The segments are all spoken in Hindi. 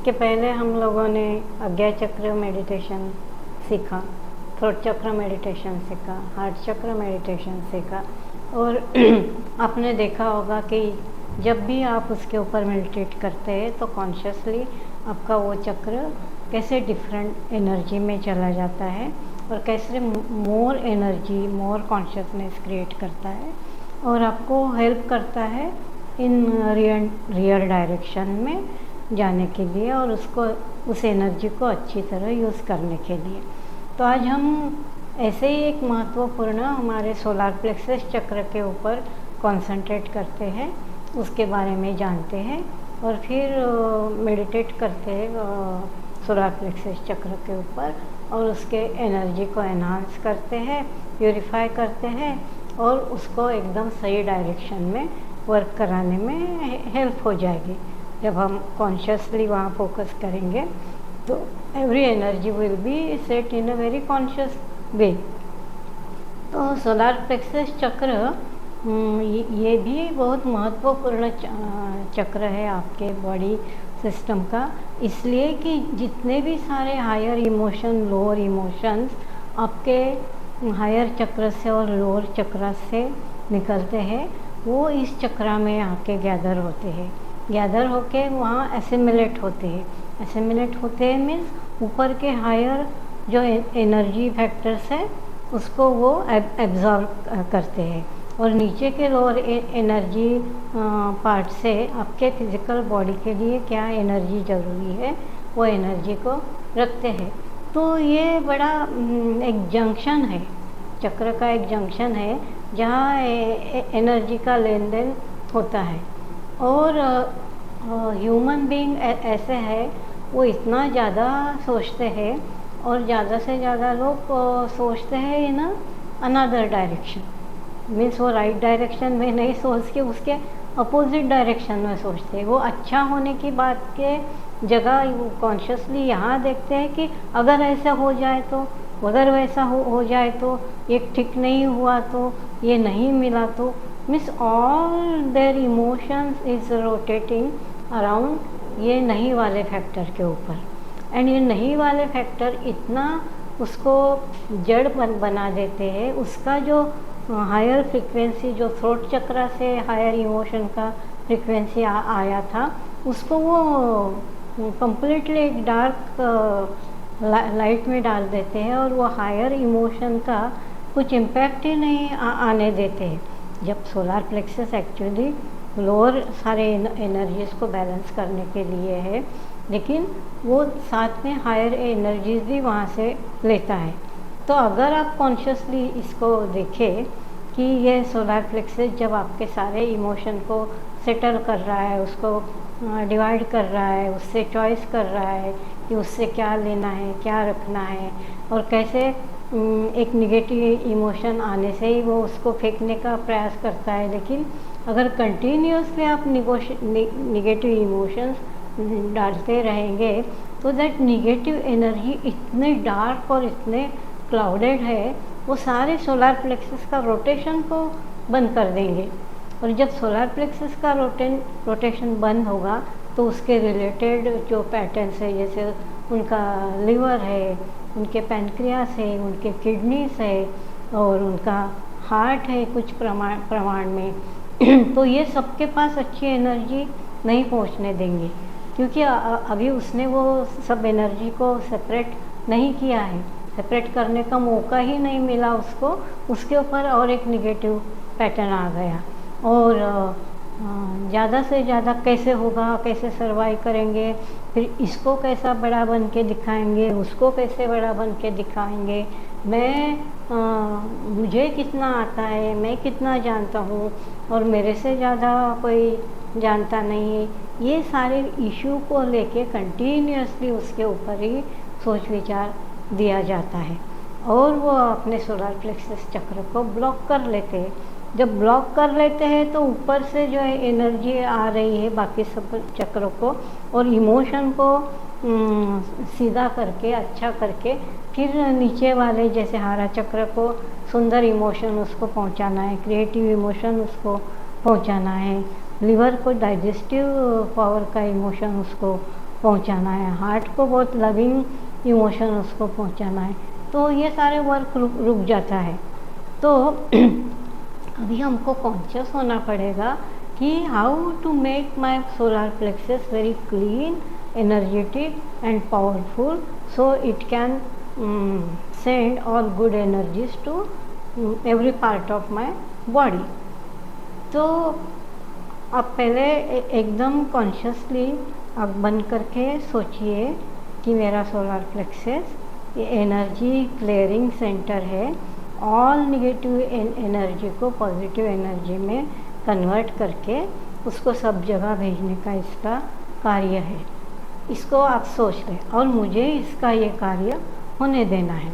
इसके पहले हम लोगों ने आज्ञा चक्र मेडिटेशन सीखा, थ्रोट चक्र मेडिटेशन सीखा, हार्ट चक्र मेडिटेशन सीखा। और आपने देखा होगा कि जब भी आप उसके ऊपर मेडिटेट करते हैं तो कॉन्शियसली आपका वो चक्र कैसे डिफरेंट एनर्जी में चला जाता है और कैसे मोर एनर्जी, मोर कॉन्शियसनेस क्रिएट करता है और आपको हेल्प करता है इन रियल डायरेक्शन में जाने के लिए और उसको, उस एनर्जी को अच्छी तरह यूज़ करने के लिए। तो आज हम ऐसे ही एक महत्वपूर्ण हमारे सोलार प्लेक्सस चक्र के ऊपर कंसंट्रेट करते हैं, उसके बारे में जानते हैं और फिर मेडिटेट करते हैं सोलार प्लेक्सस चक्र के ऊपर और उसके एनर्जी को एनहांस करते हैं, प्यूरिफाई करते हैं और उसको एकदम सही डायरेक्शन में वर्क कराने में हेल्प हो जाएगी। जब हम कॉन्शियसली वहाँ फोकस करेंगे तो every energy will be set in a very conscious way. तो सोलार प्लेक्सस चक्र ये भी बहुत महत्वपूर्ण चक्र है आपके बॉडी सिस्टम का, इसलिए कि जितने भी सारे हायर इमोशन, लोअर इमोशंस आपके हायर चक्र से और लोअर चक्र से निकलते हैं वो इस चक्र में आके गैदर होते हैं, गैदर होके वहाँ एसिमिलेट होते हैं। एसिमिलेट होते हैं मीन्स ऊपर के हायर जो एनर्जी फैक्टर्स है उसको वो एब्जॉर्ब करते हैं और नीचे के लोअर एनर्जी पार्ट से आपके फिजिकल बॉडी के लिए क्या एनर्जी ज़रूरी है वो एनर्जी को रखते हैं। तो ये बड़ा एक जंक्शन है, चक्र का एक जंक्शन है जहाँ एनर्जी का लेन देन होता है। और ह्यूमन बीइंग ऐसे है, वो इतना ज़्यादा सोचते हैं और ज़्यादा से ज़्यादा लोग सोचते हैं इन अनदर डायरेक्शन, मीन्स वो राइट डायरेक्शन में नहीं सोच के उसके अपोजिट डायरेक्शन में सोचते हैं। वो अच्छा होने की बात के जगह कॉन्शियसली यहाँ देखते हैं कि अगर ऐसा हो जाए तो, अगर वैसा हो जाए तो, ये ठीक नहीं हुआ तो, ये नहीं मिला तो, means all their emotions is rotating around ये नहीं वाले फैक्टर के ऊपर। एंड ये नहीं वाले फैक्टर इतना उसको जड़ बना देते हैं, उसका जो हायर फ्रिक्वेंसी जो थ्रोट चक्र से हायर इमोशन का फ्रिक्वेंसी आया था उसको वो कंप्लीटली एक डार्क लाइट में डाल देते हैं और वो हायर इमोशन का कुछ इम्पैक्ट ही नहीं आने देते हैं। जब सोलार प्लेक्सस एक्चुअली लोअर सारे एनर्जीज़ को बैलेंस करने के लिए है, लेकिन वो साथ में हायर एनर्जीज भी वहाँ से लेता है। तो अगर आप कॉन्शियसली इसको देखें कि ये सोलार प्लेक्सस जब आपके सारे इमोशन को सेटल कर रहा है, उसको डिवाइड कर रहा है, उससे चॉइस कर रहा है कि उससे क्या लेना है, क्या रखना है और कैसे एक निगेटिव इमोशन आने से ही वो उसको फेंकने का प्रयास करता है। लेकिन अगर कंटिन्यूसली आप निगेटिव इमोशंस डालते रहेंगे तो दैट निगेटिव एनर्जी इतने डार्क और इतने क्लाउडेड है वो सारे सोलार प्लेक्सस का रोटेशन को बंद कर देंगे। और जब सोलार प्लेक्सस का रोटेशन बंद होगा तो उसके रिलेटेड जो पैटर्न्स है, जैसे उनका लिवर है, उनके पैनक्रियास है, उनके किडनीस है और उनका हार्ट है कुछ प्रमाण में तो ये सबके पास अच्छी एनर्जी नहीं पहुंचने देंगे, क्योंकि अभी उसने वो सब एनर्जी को सेपरेट नहीं किया है, सेपरेट करने का मौका ही नहीं मिला उसको। उसके ऊपर और एक निगेटिव पैटर्न आ गया और ज़्यादा से ज़्यादा कैसे होगा, कैसे सर्वाइव करेंगे, फिर इसको कैसा बड़ा बन के दिखाएंगे, उसको कैसे बड़ा बन के दिखाएंगे, मुझे कितना आता है, मैं कितना जानता हूँ और मेरे से ज़्यादा कोई जानता नहीं है। ये सारे इशू को लेके कंटिन्यूसली उसके ऊपर ही सोच विचार दिया जाता है और वो अपने सोलार प्लेक्सस चक्र को ब्लॉक कर लेते हैं। जब ब्लॉक कर लेते हैं तो ऊपर से जो है एनर्जी आ रही है बाकी सब चक्रों को और इमोशन को सीधा करके, अच्छा करके फिर नीचे वाले जैसे हारा चक्र को सुंदर इमोशन उसको पहुंचाना है, क्रिएटिव इमोशन उसको पहुंचाना है, लिवर को डाइजेस्टिव पावर का इमोशन उसको पहुंचाना है, हार्ट को बहुत लविंग इमोशन उसको पहुंचाना है, तो ये सारे वर्क रुक जाता है। तो अभी हमको कॉन्शियस होना पड़ेगा कि how to make my solar plexus very clean, energetic and powerful, so it can send all good energies to every part of my body। तो आप पहले एकदम कॉन्शियसली आप बंद करके सोचिए कि मेरा सोलर प्लेक्सस ये एनर्जी क्लियरिंग सेंटर है, ऑल निगेटिव एनर्जी को पॉजिटिव एनर्जी में कन्वर्ट करके उसको सब जगह भेजने का इसका कार्य है। इसको आप सोच लें और मुझे इसका ये कार्य होने देना है,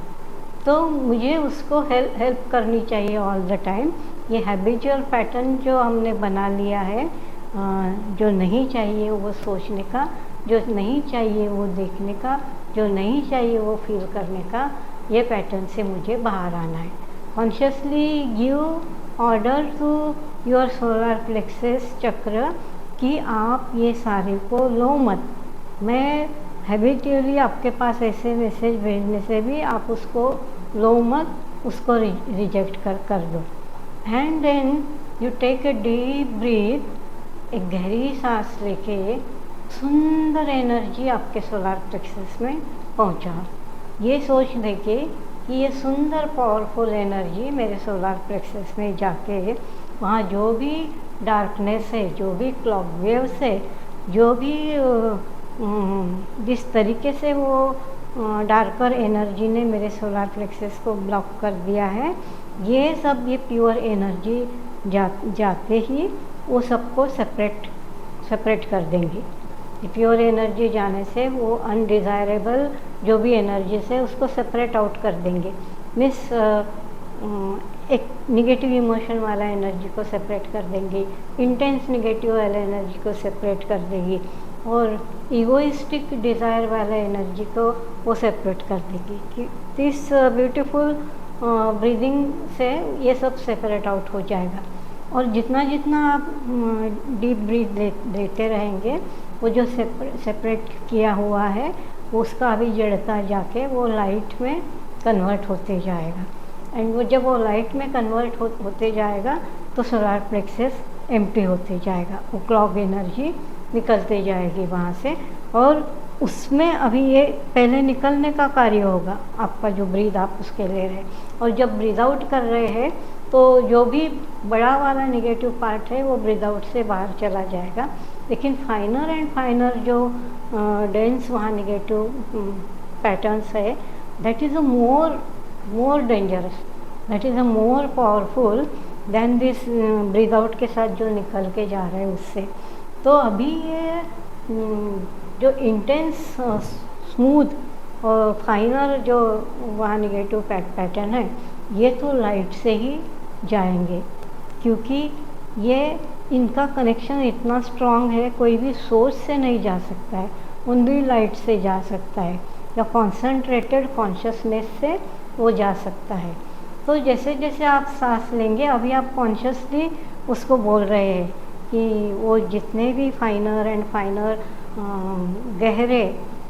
तो मुझे उसको हेल्प करनी चाहिए ऑल द टाइम। ये हैबिचुअल पैटर्न जो हमने बना लिया है, जो नहीं चाहिए वो सोचने का, जो नहीं चाहिए वो देखने का, जो नहीं चाहिए वो फील करने का, ये पैटर्न से मुझे बाहर आना है। Consciously give order to your solar plexus chakra कि आप ये सारे को लो मत। मैं हैबिचुअली आपके पास ऐसे मैसेज भेजने से भी आप उसको लो मत, उसको रिजेक्ट कर दो। And then you take a deep breath, एक गहरी सांस लेके सुंदर एनर्जी आपके सोलर प्लेक्सस में पहुंचाओ। ये सोच लेके कि ये सुंदर पावरफुल एनर्जी मेरे सोलर प्लेक्सस में जाके वहाँ जो भी डार्कनेस है, जो भी क्लॉक वेव्स है, जो भी जिस तरीके से वो डार्कर एनर्जी ने मेरे सोलर प्लेक्सस को ब्लॉक कर दिया है, ये सब ये प्योर एनर्जी जाते ही वो सबको सेपरेट कर देंगी। प्योर एनर्जी जाने से वो अनडिज़ायरेबल जो भी एनर्जी है उसको सेपरेट आउट कर देंगे। मिस एक निगेटिव इमोशन वाला एनर्जी को सेपरेट कर देंगी, इंटेंस निगेटिव वाला एनर्जी को सेपरेट कर देगी, और ईगोइस्टिक डिज़ायर वाला एनर्जी को वो सेपरेट कर देगी। कि दिस ब्यूटीफुल ब्रीदिंग से ये सब सेपरेट आउट हो जाएगा। और जितना जितना आप डीप ब्रीथ लेते रहेंगे, वो जो सेपरेट किया हुआ है उसका अभी जड़ता जाके वो लाइट में कन्वर्ट होते जाएगा। एंड वो जब वो लाइट में कन्वर्ट होते जाएगा तो सोलर प्लेक्सस एम्प्टी होते जाएगा, वो क्लॉक एनर्जी निकलते जाएगी वहाँ से। और उसमें अभी ये पहले निकलने का कार्य होगा आपका, जो ब्रीद आप उसके ले रहे हैं। और जब ब्रीद आउट कर रहे हैं तो जो भी बड़ा वाला निगेटिव पार्ट है वो ब्रीद आउट से बाहर चला जाएगा। लेकिन फाइनर एंड फाइनर जो डेंस वहाँ निगेटिव पैटर्न्स है, that is a more dangerous, that is a more powerful than this breathe out के साथ जो निकल के जा रहे हैं उससे। तो अभी ये जो इंटेंस स्मूथ और फाइनर जो वहाँ निगेटिव पैटर्न है, ये तो लाइट से ही जाएंगे, क्योंकि ये इनका कनेक्शन इतना स्ट्रॉन्ग है, कोई भी सोर्स से नहीं जा सकता है, ओनली लाइट से जा सकता है, या कॉन्सेंट्रेटेड कॉन्शियसनेस से वो जा सकता है। तो जैसे जैसे आप सांस लेंगे, अभी आप कॉन्शियसली उसको बोल रहे हैं कि वो जितने भी फाइनर एंड फाइनर गहरे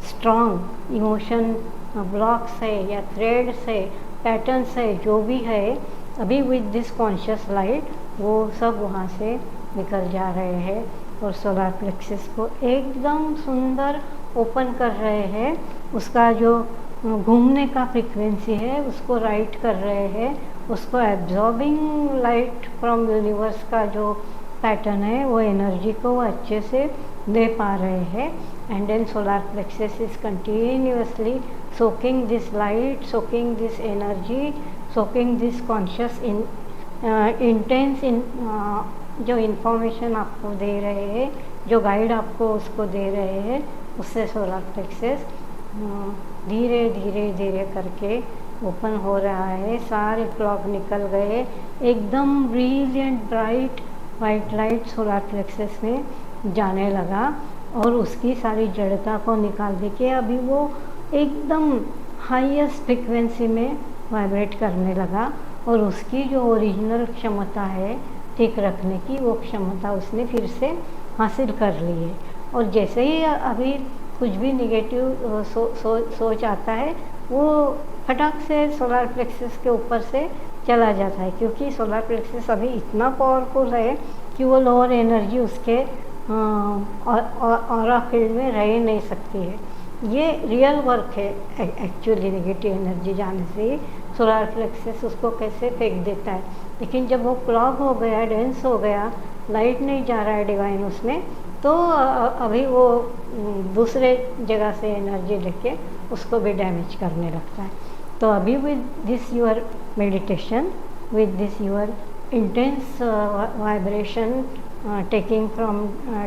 स्ट्रॉन्ग इमोशन ब्लॉक्स है या थ्रेड्स है, पैटर्न्स है, जो भी है, अभी विद दिस कॉन्शियस लाइट वो सब वहाँ से निकल जा रहे हैं और सोलर प्लेक्सस को एकदम सुंदर ओपन कर रहे हैं। उसका जो घूमने का फ्रीक्वेंसी है उसको राइट कर रहे हैं, उसको एब्जॉर्बिंग लाइट फ्रॉम यूनिवर्स का जो पैटर्न है वो एनर्जी को वो अच्छे से दे पा रहे हैं। And then solar plexus is continuously soaking this light, soaking this energy, soaking this conscious intense जो इन्फॉर्मेशन आपको दे रहे हैं, जो गाइड आपको उसको दे रहे हैं, उससे सोलर प्लेक्सस धीरे धीरे धीरे करके ओपन हो रहा है। सारे क्लॉक निकल गए, एकदम brilliant bright white light solar plexus में जाने लगा और उसकी सारी जड़ता को निकाल दे के अभी वो एकदम हाईएस्ट फ्रिक्वेंसी में वाइब्रेट करने लगा। और उसकी जो ओरिजिनल क्षमता है ठीक रखने की, वो क्षमता उसने फिर से हासिल कर ली है। और जैसे ही अभी कुछ भी निगेटिव सोच आता है वो फटाक से सोलर प्लेक्सस के ऊपर से चला जाता है, क्योंकि सोलर प्लेक्सस अभी इतना पावरफुल है कि वो लोअर एनर्जी उसके ऑरा फील्ड में रह ही नहीं सकती है। ये रियल वर्क है एक्चुअली। नेगेटिव एनर्जी जाने से ही सोलर प्लेक्सस उसको कैसे फेंक देता है, लेकिन जब वो क्लॉग हो गया, डेंस हो गया, लाइट नहीं जा रहा है डिवाइन उसमें, तो अभी वो दूसरे जगह से एनर्जी लेके उसको भी डैमेज करने लगता है। तो अभी with this your meditation, with this your intense vibration taking from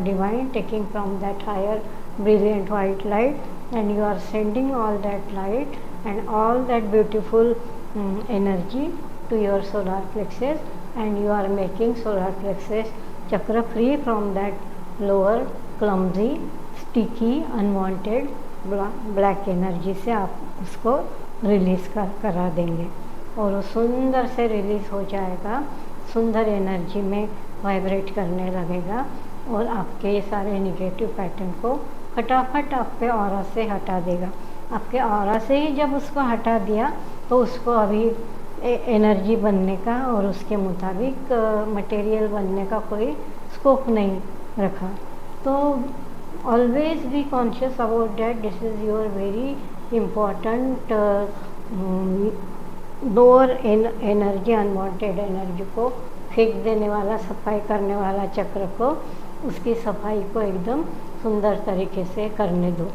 divine, taking from that higher brilliant white light, and you are sending all that light and all that beautiful energy to your solar plexus, and you are making solar plexus chakra free from that lower clumsy sticky unwanted black energy से आप उसको रिलीज़ करा देंगे और वो सुंदर से रिलीज़ हो जाएगा, सुंदर एनर्जी में वाइब्रेट करने लगेगा और आपके ये सारे निगेटिव पैटर्न को फटाफट आपके ऑरा से हटा देगा। आपके ऑरा से ही जब उसको हटा दिया तो उसको अभी एनर्जी बनने का और उसके मुताबिक मटेरियल बनने का कोई स्कोप नहीं रखा। तो always be conscious about that. This is your very important lower energy, unwanted energy को फेंक देने वाला, सफाई करने वाला चक्र को, उसकी सफाई को एकदम सुंदर तरीके से करने दो।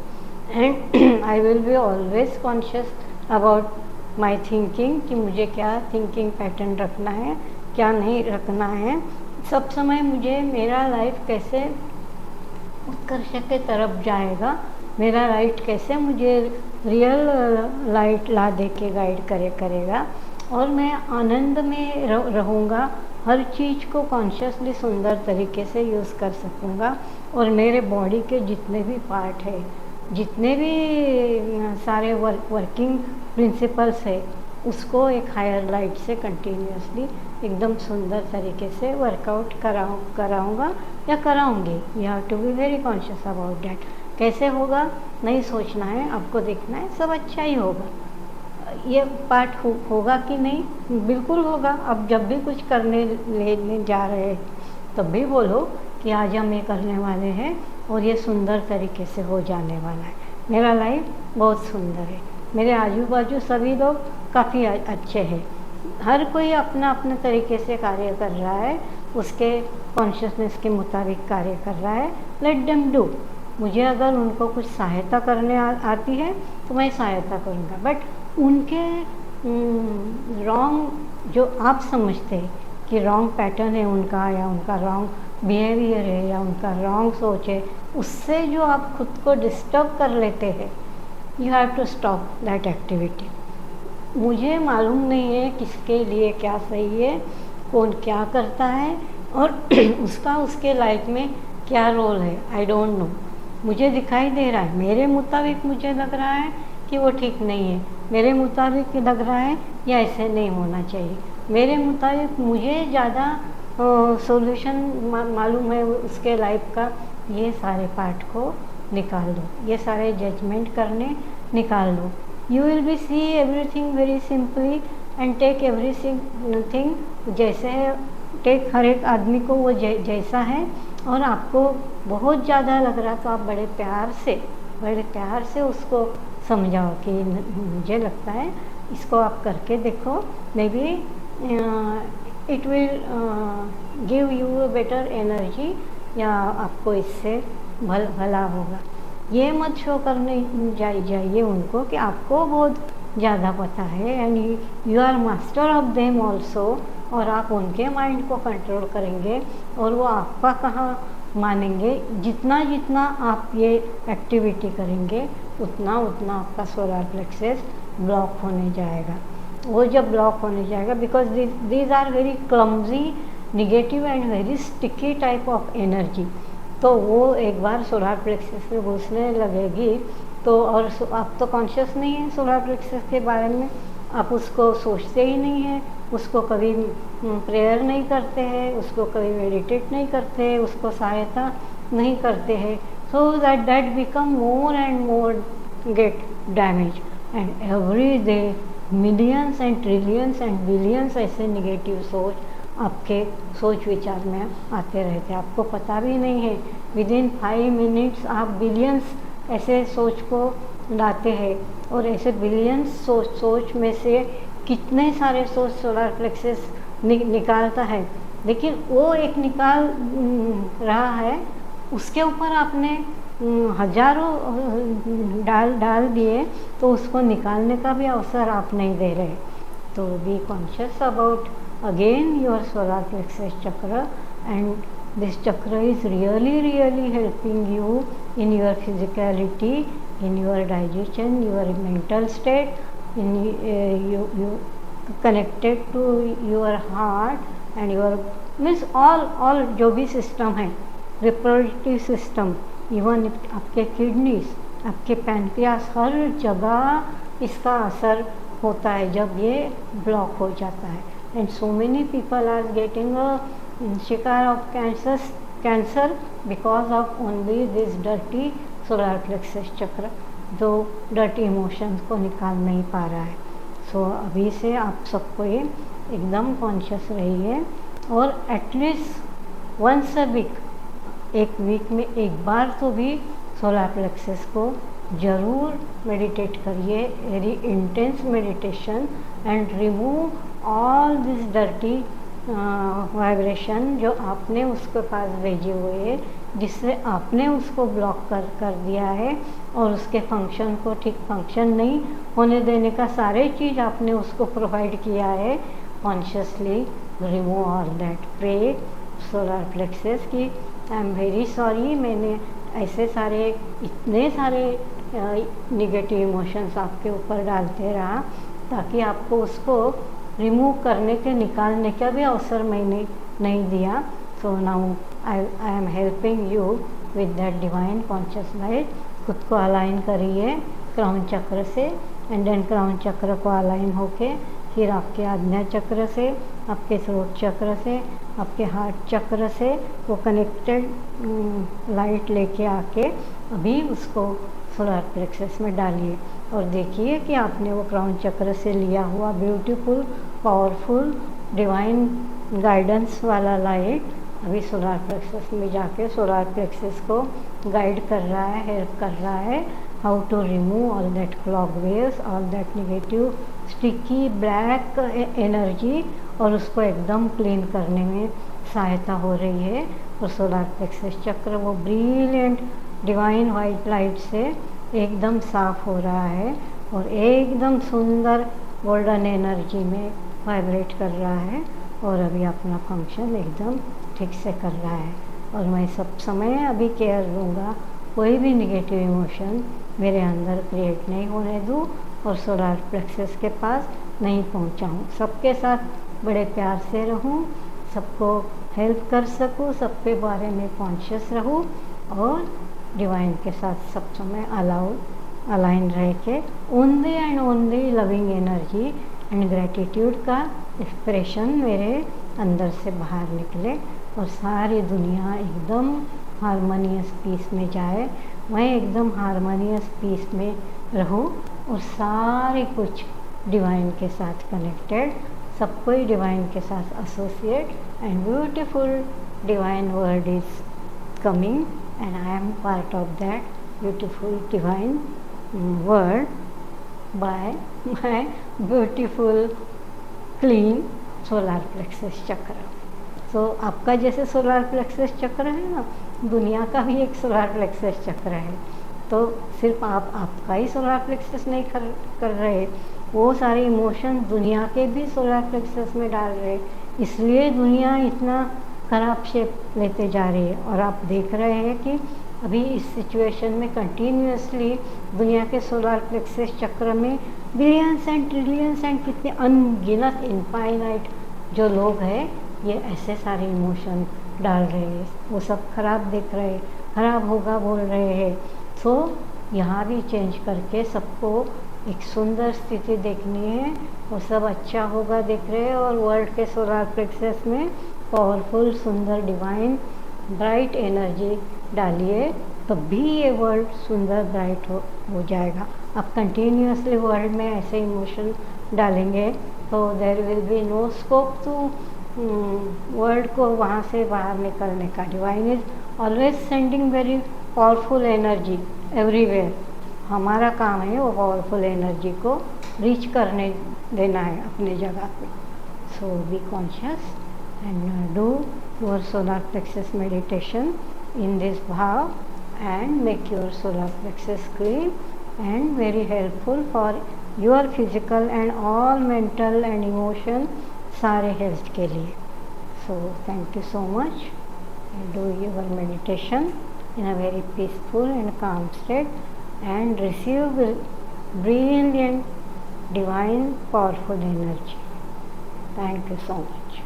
And I will be always conscious about my thinking कि मुझे क्या थिंकिंग पैटर्न रखना है, क्या नहीं रखना है। सब समय मुझे मेरा लाइफ कैसे उत्कर्ष के तरफ जाएगा, मेरा लाइट कैसे मुझे रियल लाइट ला दे के गाइड करेगा और मैं आनंद में रहूँगा, हर चीज़ को कॉन्शियसली सुंदर तरीके से यूज़ कर सकूँगा और मेरे बॉडी के जितने भी पार्ट है, जितने भी सारे वर्किंग प्रिंसिपल्स है, उसको एक हायर लाइट से कंटिन्यूसली एकदम सुंदर तरीके से वर्कआउट कराऊँगा या कराऊँगी। You have to be very conscious about that. कैसे होगा नहीं सोचना है, आपको देखना है सब अच्छा ही होगा। ये पार्ट होगा कि नहीं, बिल्कुल होगा। अब जब भी कुछ करने लेने जा रहे हैं तब भी बोलो कि आज हम ये करने वाले हैं और ये सुंदर तरीके से हो जाने वाला है। मेरा लाइफ बहुत सुंदर है, मेरे आजू बाजू सभी लोग काफ़ी अच्छे हैं, हर कोई अपना अपने तरीके से कार्य कर रहा है, उसके कॉन्शियसनेस के मुताबिक कार्य कर रहा है। Let them do. मुझे अगर उनको कुछ सहायता करने आती है तो मैं सहायता करूँगा, बट उनके रॉन्ग जो आप समझते हैं कि रॉन्ग पैटर्न है उनका, या उनका रॉन्ग बिहेवियर है, या उनका रॉन्ग सोच है, उससे जो आप खुद को डिस्टर्ब कर लेते हैं, you have to stop that activity. मुझे मालूम नहीं है किसके लिए क्या सही है, कौन क्या करता है और उसका उसके लाइफ में क्या रोल है, आई डोंट नो। मुझे दिखाई दे रहा है, मेरे मुताबिक मुझे लग रहा है कि वो ठीक नहीं है, मेरे मुताबिक लग रहा है या ऐसे नहीं होना चाहिए, मेरे मुताबिक मुझे ज़्यादा सॉल्यूशन मालूम है उसके लाइफ का। ये सारे पार्ट को निकाल दो, ये सारे जजमेंट करने निकाल दो। You will be see everything very simply and take everything जैसे है, टेक हर एक आदमी को वो जैसा है। और आपको बहुत ज़्यादा लग रहा तो आप बड़े प्यार से उसको समझाओ कि मुझे लगता है इसको आप करके देखो, may be it will give you better energy, या आपको इससे भला होगा। ये मत शो करने जाइए उनको कि आपको बहुत ज़्यादा पता है and you are master of them also, और आप उनके माइंड को कंट्रोल करेंगे और वो आपका कहाँ मानेंगे। जितना जितना आप ये एक्टिविटी करेंगे उतना उतना आपका सोलर प्लेक्सस ब्लॉक होने जाएगा। वो जब ब्लॉक होने जाएगा, because these are very clumsy, negative and very sticky type of energy, तो वो एक बार सोलर प्लेक्सस में घुसने लगेगी तो, और आप तो कॉन्शियस नहीं है सोलर प्लेक्सस के बारे में, आप उसको सोचते ही नहीं हैं, उसको कभी प्रेयर नहीं करते हैं, उसको कभी मेडिटेट नहीं करते हैं, उसको सहायता नहीं करते हैं। so that become more and more get damaged, and every day millions and trillions and billions ऐसे नेगेटिव सोच आपके सोच विचार में आते रहते हैं, आपको पता भी नहीं है। विदिन 5 मिनट्स आप बिलियंस ऐसे सोच को लाते हैं, और ऐसे बिलियंस सोच में से कितने सारे सोच सोलर प्लेक्सस निकालता है, लेकिन वो एक निकाल रहा है, उसके ऊपर आपने हजारों डाल दिए, तो उसको निकालने का भी अवसर आप नहीं दे रहे। तो be conscious about again your solar plexus चक्र, and this chakra is really helping you in your physicality, in your digestion, your mental state, in you connected to your heart and your means all जो भी सिस्टम है, रिप्रोडक्टिव सिस्टम, इवन आपके किडनीज, आपके पैनक्रियास, हर जगह इसका असर होता है जब ये ब्लॉक हो जाता है। And so many people are getting शिकार of cancer because of only this dirty solar plexus chakra, जो डर्टी इमोशंस को निकाल नहीं पा रहा है। सो अभी से आप सबको ये एकदम कॉन्शियस रहिए, और एटलीस्ट वंस अ वीक, एक वीक में एक बार तो भी सोलर प्लेक्सस को ज़रूर मेडिटेट करिए, very intense meditation, and remove all this dirty vibration जो आपने उसके पास भेजे हुए है, जिससे आपने उसको ब्लॉक कर दिया है, और उसके फंक्शन को ठीक फंक्शन नहीं होने देने का सारे चीज़ आपने उसको प्रोवाइड किया है। Consciously remove all that, pray solar plexus की आई एम वेरी सॉरी, मैंने ऐसे सारे इतने सारे निगेटिव इमोशंस आपके ऊपर डालते रहा, ताकि आपको उसको रिमूव करने के निकालने का भी अवसर मैंने नहीं दिया। So now I am helping you with that divine conscious light. खुद को अलाइन करिए क्राउन चक्र से, एंड देन क्राउन चक्र को अलाइन होके फिर आपके आज्ञा चक्र से, आपके थ्रोट चक्र से, आपके हार्ट चक्र से वो कनेक्टेड लाइट लेके आके अभी उसको सोलर प्लेक्सस में डालिए, और देखिए कि आपने वो क्राउन चक्र से लिया हुआ ब्यूटीफुल पावरफुल डिवाइन गाइडेंस वाला लाइट अभी सोलर प्लेक्सस में जाके सोलर प्लेक्सस को गाइड कर रहा है, हेल्प कर रहा है, how to remove all that clock waves, all that negative sticky black energy, और उसको एकदम क्लीन करने में सहायता हो रही है। और सोलर प्लेक्सस चक्र वो ब्रिलियंट डिवाइन वाइट लाइट से एकदम साफ हो रहा है, और एकदम सुंदर गोल्डन एनर्जी में वाइब्रेट कर रहा है, और अभी अपना फंक्शन एकदम ठीक से कर रहा है। और मैं सब समय अभी केयर लूँगा, कोई भी निगेटिव इमोशन मेरे अंदर क्रिएट नहीं होने दूँ, और सोलर प्लेक्सस के पास नहीं पहुँचाऊँ। सबके साथ बड़े प्यार से रहूँ, सबको हेल्प कर सकूँ, सबके बारे में कॉन्शियस रहूँ, और डिवाइन के साथ सब समय अलाइन रह के only and only loving energy and gratitude का एक्सप्रेशन मेरे अंदर से बाहर निकले, और सारी दुनिया एकदम हारमोनियस पीस में जाए, मैं एकदम हारमोनियस पीस में रहूं, और सारे कुछ डिवाइन के साथ कनेक्टेड, सब कोई डिवाइन के साथ associate, and beautiful divine word is coming, and I am part of that beautiful divine word by my beautiful clean solar plexus chakra. So आपका जैसे सोलर प्लेक्सस चक्र है ना, दुनिया का भी एक सोलर प्लेक्सस चक्र है। तो सिर्फ आपका ही सोलर प्लेक्सस नहीं कर रहे, वो सारे इमोशन दुनिया के भी सोलर प्लेक्सस में डाल रहे, इसलिए दुनिया इतना खराब शेप लेते जा रही है। और आप देख रहे हैं कि अभी इस सिचुएशन में कंटिन्यूसली दुनिया के सोलर प्लेक्सस चक्र में बिलियंस एंड ट्रिलियंस एंड कितने अनगिनत इनफाइनाइट जो लोग हैं, ये ऐसे सारे इमोशन डाल रहे हैं, वो सब खराब देख रहे हैं, खराब होगा बोल रहे हैं। तो यहाँ भी चेंज करके सबको एक सुंदर स्थिति देखनी है, वो सब अच्छा होगा देख रहे हैं, और वर्ल्ड के सोलर प्लेक्सस में पावरफुल सुंदर डिवाइन ब्राइट एनर्जी डालिए, तभी ये वर्ल्ड सुंदर ब्राइट हो जाएगा। आप कंटिन्यूसली वर्ल्ड में ऐसे इमोशन डालेंगे तो there will be no scope to world को वहाँ से बाहर निकलने का। Divine is always sending very powerful energy everywhere. हमारा काम है वो पावरफुल एनर्जी को रीच करने देना है अपने जगह पे। So be conscious and do your solar plexus meditation in this bhav and make your solar plexus clean and very helpful for your physical and all mental and emotion सारे health के लिए। So thank you so much and do your meditation in a very peaceful and calm state and receive brilliant divine powerful energy. Thank you so much.